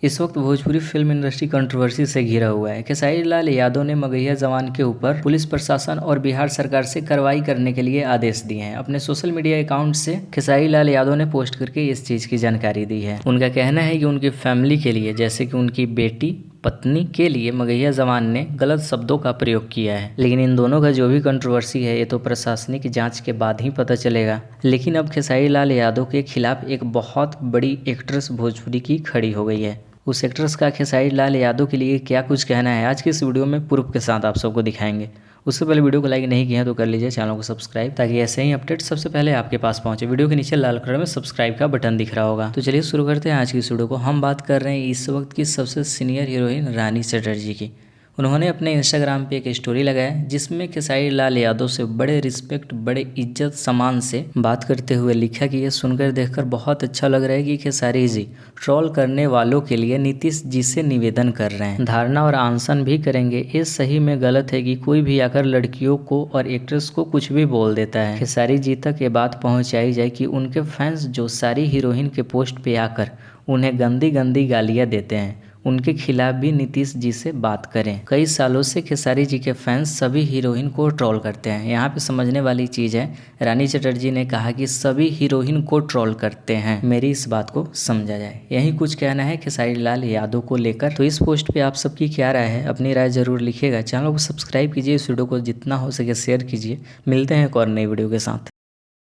इस वक्त Bhojpuri film industry controversy से घिरा हुआ है। खेसारी लाल यादव ने मगहिया जवान के ऊपर पुलिस प्रशासन और बिहार सरकार से कार्रवाई करने के लिए आदेश दिए हैं। अपने सोशल मीडिया अकाउंट से खेसारी लाल यादव ने पोस्ट करके इस चीज की जानकारी दी है। उनका कहना है कि उनकी फैमिली के लिए, जैसे कि उनकी बेटी पत्नी के लिए मगहिया जवान ने गलत शब्दों का प्रयोग किया है। लेकिन इन दोनों का जो भी कंट्रोवर्सी है ये तो प्रशासनिक जांच के बाद ही पता चलेगा। लेकिन अब खेसारी लाल यादव के खिलाफ एक बहुत बड़ी एक्ट्रेस भोजपुरी की खड़ी हो गई है। उस एक्ट्रेस का खेसारी लाल यादव के लिए क्या कुछ कहना है, आज की इस वीडियो में प्रूफ के साथ आप सबको दिखाएंगे। उससे पहले वीडियो को लाइक नहीं किया तो कर लीजिए, चैनल को सब्सक्राइब, ताकि ऐसे ही अपडेट सबसे पहले आपके पास पहुंचे। वीडियो के नीचे लाल कलर में सब्सक्राइब का बटन दिख रहा होगा। तो चलिए शुरू करते हैं आज की इस वीडियो को। हम बात कर रहे हैं इस वक्त की सबसे सीनियर हीरोइन रानी चटर्जी की। उन्होंने अपने इंस्टाग्राम पे एक स्टोरी लगाया जिसमें खेसारी लाल यादव से बड़े रिस्पेक्ट, बड़े इज्जत सम्मान से बात करते हुए लिखा कि ये सुनकर देखकर बहुत अच्छा लग रहा है कि खेसारी जी ट्रोल करने वालों के लिए नीतीश जी से निवेदन कर रहे हैं, धारणा और आंसन भी करेंगे। ये सही में गलत है कि कोई भी आकर लड़कियों को और एक्ट्रेस को कुछ भी बोल देता है। खेसारी जी तक ये बात पहुँचाई जाए कि उनके फैंस जो सारी हीरोइन के पोस्ट पे आकर उन्हें गंदी गंदी गालियाँ देते हैं, उनके खिलाफ भी नीतीश जी से बात करें। कई सालों से खेसारी जी के फैंस सभी हीरोइन को ट्रोल करते हैं। यहाँ पे समझने वाली चीज़ है, रानी चटर्जी ने कहा कि सभी हीरोइन को ट्रोल करते हैं। मेरी इस बात को समझा जाए, यही कुछ कहना है खेसारी लाल यादव को लेकर। तो इस पोस्ट पे आप सबकी क्या राय है, अपनी राय जरूर लिखिएगा। चैनल को सब्सक्राइब कीजिए, इस वीडियो को जितना हो सके शेयर कीजिए। मिलते हैं एक और नई वीडियो के साथ।